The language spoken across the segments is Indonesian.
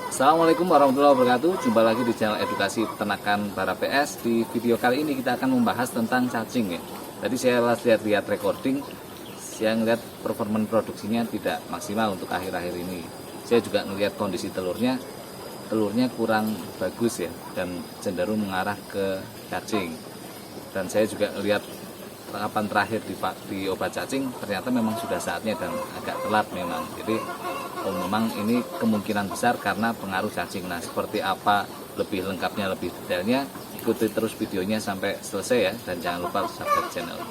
Assalamualaikum warahmatullahi wabarakatuh. Jumpa lagi di channel edukasi peternakan para PS. Di video kali ini kita akan membahas tentang cacing ya. Tadi saya lihat recording, saya ngeliat performa produksinya tidak maksimal untuk akhir-akhir ini. Saya juga ngelihat kondisi telurnya kurang bagus ya, dan cenderung mengarah ke cacing. Dan saya juga lihat kapan terakhir di obat cacing, ternyata memang sudah saatnya dan agak telat memang. Jadi memang ini kemungkinan besar karena pengaruh cacing. Nah, seperti apa lebih lengkapnya, lebih detailnya, ikuti terus videonya sampai selesai ya, dan jangan lupa subscribe channel.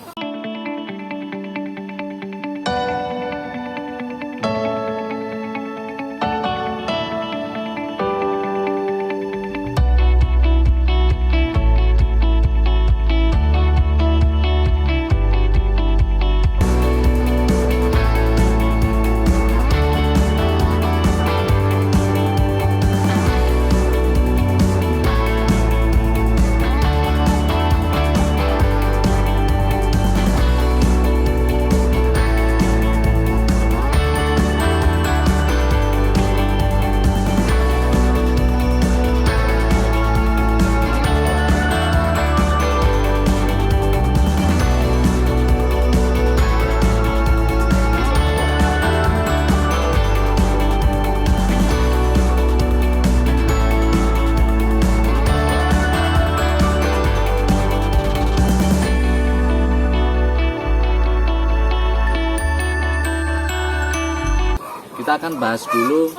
Kita akan bahas dulu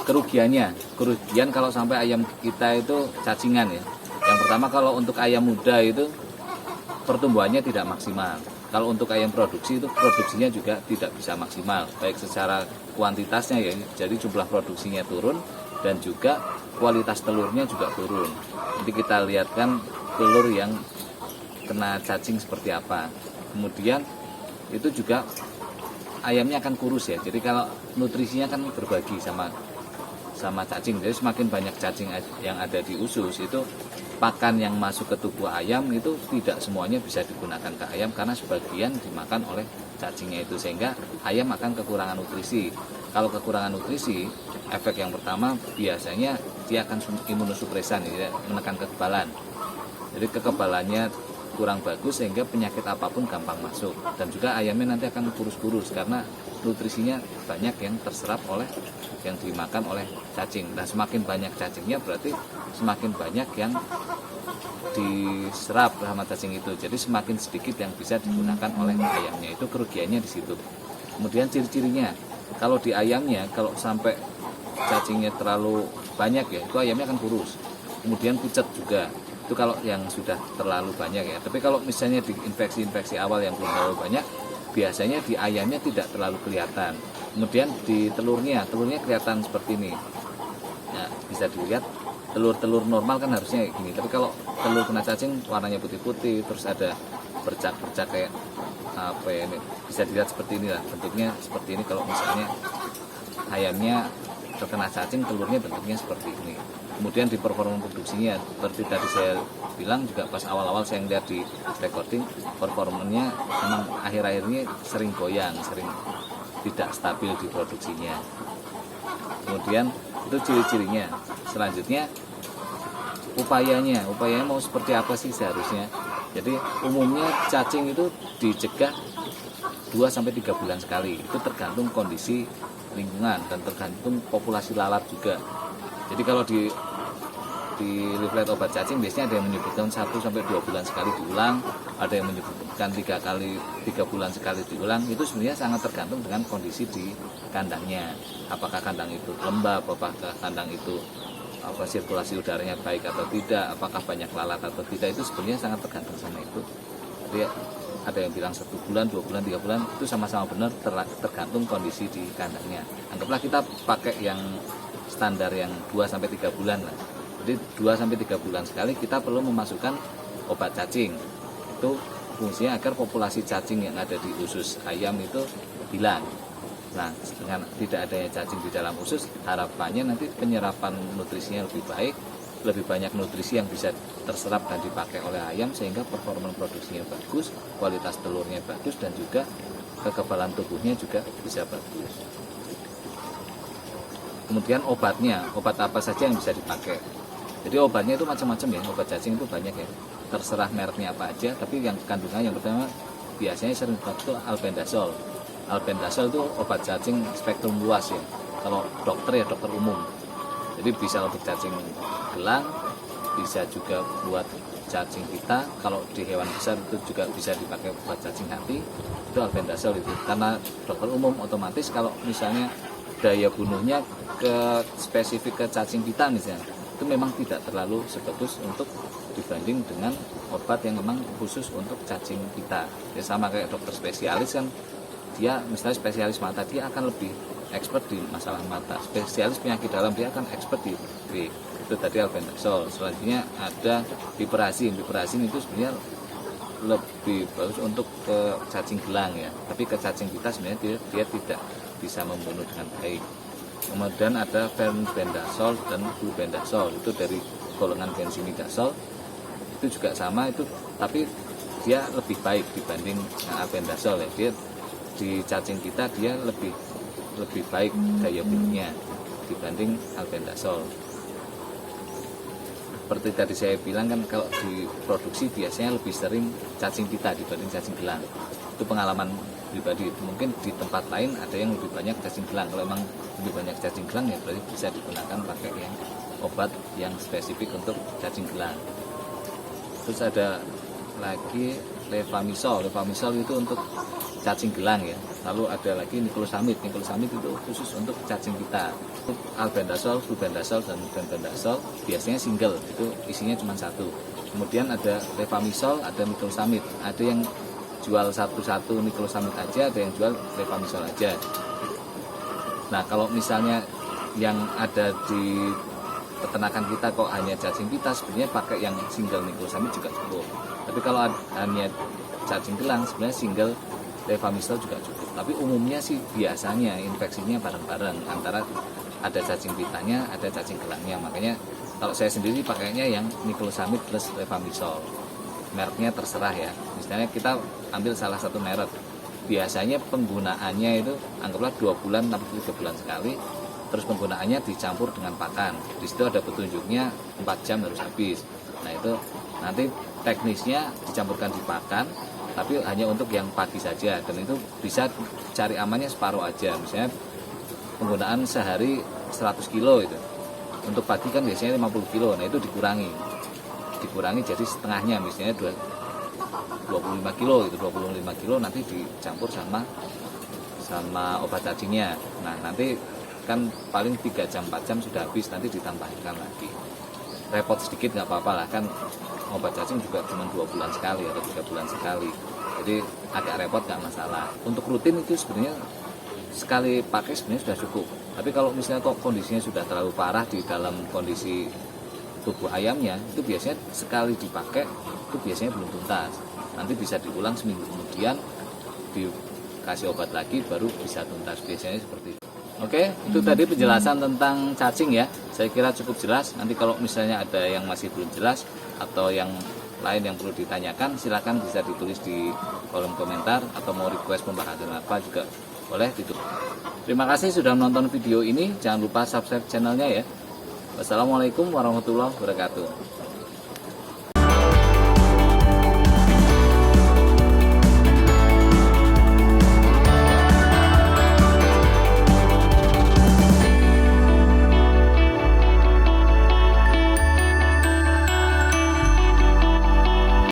kerugiannya. Kerugian kalau sampai ayam kita itu cacingan ya. Yang pertama, kalau untuk ayam muda itu pertumbuhannya tidak maksimal. Kalau untuk ayam produksi itu produksinya juga tidak bisa maksimal, baik secara kuantitasnya ya, jadi jumlah produksinya turun dan juga kualitas telurnya juga turun. Nanti kita lihatkan telur yang kena cacing seperti apa. Kemudian itu juga ayamnya akan kurus ya. Jadi kalau nutrisinya kan berbagi sama cacing. Jadi semakin banyak cacing yang ada di usus, itu pakan yang masuk ke tubuh ayam itu tidak semuanya bisa digunakan ke ayam karena sebagian dimakan oleh cacingnya itu, sehingga ayam akan kekurangan nutrisi. Kalau kekurangan nutrisi, efek yang pertama biasanya dia akan imunosupresan ya, menekan kekebalan. Jadi kekebalannya kurang bagus sehingga penyakit apapun gampang masuk, dan juga ayamnya nanti akan kurus-kurus karena nutrisinya banyak yang terserap oleh yang dimakan oleh cacing. Nah, semakin banyak cacingnya berarti semakin banyak yang diserap sama cacing itu, jadi semakin sedikit yang bisa digunakan oleh ayamnya. Itu kerugiannya di situ. Kemudian ciri-cirinya, kalau di ayamnya kalau sampai cacingnya terlalu banyak ya, itu ayamnya akan kurus. Kemudian pucat juga, itu kalau yang sudah terlalu banyak ya. Tapi kalau misalnya di infeksi awal yang belum terlalu banyak, biasanya di ayamnya tidak terlalu kelihatan. Kemudian di telurnya kelihatan seperti ini ya, bisa dilihat telur normal kan harusnya kayak gini, tapi kalau telur kena cacing warnanya putih-putih, terus ada bercak-bercak kayak apa ya, ini bisa dilihat seperti ini lah, bentuknya seperti ini. Kalau misalnya ayamnya terkena cacing, telurnya bentuknya seperti ini. Kemudian di performa produksinya, seperti tadi saya bilang juga pas awal-awal saya lihat di recording, performanya memang akhir-akhir ini sering goyang, sering tidak stabil di produksinya. Kemudian itu ciri-cirinya. Selanjutnya upayanya mau seperti apa sih seharusnya. Jadi umumnya cacing itu dicegah 2-3 bulan sekali. Itu tergantung kondisi lingkungan dan tergantung populasi lalat juga. Jadi kalau di leaflet obat cacing biasanya ada yang menyebutkan 1-2 bulan sekali diulang, ada yang menyebutkan 3 bulan sekali diulang. Itu sebenarnya sangat tergantung dengan kondisi di kandangnya. Apakah kandang itu lembab, apakah kandang itu sirkulasi udaranya baik atau tidak, apakah banyak lalat atau tidak, itu sebenarnya sangat tergantung sama itu. Jadi ada yang bilang 1 bulan, 2 bulan, 3 bulan, itu sama-sama benar, tergantung kondisi di kandangnya. Anggaplah kita pakai yang standar yang 2-3 bulan lah. Jadi 2-3 bulan sekali kita perlu memasukkan obat cacing. Itu fungsinya agar populasi cacing yang ada di usus ayam itu hilang. Nah, dengan tidak adanya cacing di dalam usus, harapannya nanti penyerapan nutrisinya lebih baik, lebih banyak nutrisi yang bisa terserap dan dipakai oleh ayam, sehingga performa produksinya bagus, kualitas telurnya bagus, dan juga kekebalan tubuhnya juga bisa bagus. Kemudian obatnya, obat apa saja yang bisa dipakai. Jadi obatnya itu macam-macam ya, obat cacing itu banyak ya. Terserah mereknya apa aja, tapi yang kandungan yang pertama biasanya sering dipakai itu albendazole. Albendazole itu obat cacing spektrum luas ya. Kalau dokter ya dokter umum. Jadi bisa untuk cacing gelang, bisa juga buat cacing pita. Kalau di hewan besar itu juga bisa dipakai buat cacing hati. Itu albendazole itu. Karena dokter umum otomatis kalau misalnya daya bunuhnya ke spesifik ke cacing pita misalnya, itu memang tidak terlalu sebagus untuk dibanding dengan obat yang memang khusus untuk cacing pita. Ya sama kayak dokter spesialis kan, dia misalnya spesialis mata, dia akan lebih expert di masalah mata. Spesialis penyakit dalam dia akan expert di itu tadi albendazole. Selanjutnya ada piperazin. Piperazin itu sebenarnya lebih bagus untuk ke cacing gelang ya, tapi ke cacing pita sebenarnya dia tidak bisa membunuh dengan baik. Kemudian ada fenbendazole dan flubendazole, itu dari golongan benzimidazole, itu juga sama itu, tapi dia lebih baik dibanding albendazole ya. Dia di cacing pita dia lebih baik daya bunuhnya dibanding albendazole. Seperti tadi saya bilang kan, kalau diproduksi biasanya lebih sering cacing pita dibanding cacing gelang. Itu pengalaman pribadi. Mungkin di tempat lain ada yang lebih banyak cacing gelang. Kalau memang lebih banyak cacing gelang ya berarti bisa digunakan pakai yang obat yang spesifik untuk cacing gelang. Terus ada lagi levamisol. Levamisol itu untuk cacing gelang ya. Lalu ada lagi nicosamid. Nicosamid itu khusus untuk cacing pita. Albendazole, flubendazole, dan fenbendazole biasanya single, itu isinya cuma satu. Kemudian ada levamisol, ada nicosamid. Ada yang jual satu-satu nicosamid aja, ada yang jual levamisol aja. Nah kalau misalnya yang ada di peternakan kita kok hanya cacing pita, sebenarnya pakai yang single nicosamid juga cukup. Tapi kalau hanya cacing gelang, sebenarnya single levamisol juga cukup. Tapi umumnya sih biasanya infeksinya bareng-bareng, antara ada cacing pitanya, ada cacing gelangnya. Makanya kalau saya sendiri pakainya yang nicosamid plus levamisol. Mereknya terserah ya. Misalnya kita ambil salah satu merek, biasanya penggunaannya itu anggaplah 2 bulan sampai 3 bulan sekali. Terus penggunaannya dicampur dengan pakan. Di situ ada petunjuknya 4 jam harus habis. Nah itu nanti teknisnya dicampurkan di pakan, tapi hanya untuk yang pagi saja, dan itu bisa cari amannya separuh aja. Misalnya penggunaan sehari 100 kilo itu, untuk pagi kan biasanya 50 kilo, nah itu dikurangi jadi setengahnya, misalnya 25 kilo itu, 25 kilo nanti dicampur sama obat cacingnya. Nah nanti kan paling 3 jam 4 jam sudah habis, nanti ditambahkan lagi. Repot sedikit nggak apa-apa lah, kan obat cacing juga cuma 2 bulan sekali atau 3 bulan sekali, jadi agak repot nggak masalah. Untuk rutin itu sebenarnya sekali pakai sebenarnya sudah cukup. Tapi kalau misalnya kok kondisinya sudah terlalu parah di dalam kondisi tubuh ayamnya, itu biasanya sekali dipakai itu biasanya belum tuntas. Nanti bisa diulang seminggu kemudian, dikasih obat lagi baru bisa tuntas, biasanya seperti itu. Oke, itu tadi penjelasan tentang cacing ya. Saya kira cukup jelas. Nanti kalau misalnya ada yang masih belum jelas atau yang lain yang perlu ditanyakan, silakan bisa ditulis di kolom komentar, atau mau request pembahasan apa juga boleh ditulis. Terima kasih sudah menonton video ini. Jangan lupa subscribe channelnya ya. Wassalamualaikum warahmatullahi wabarakatuh.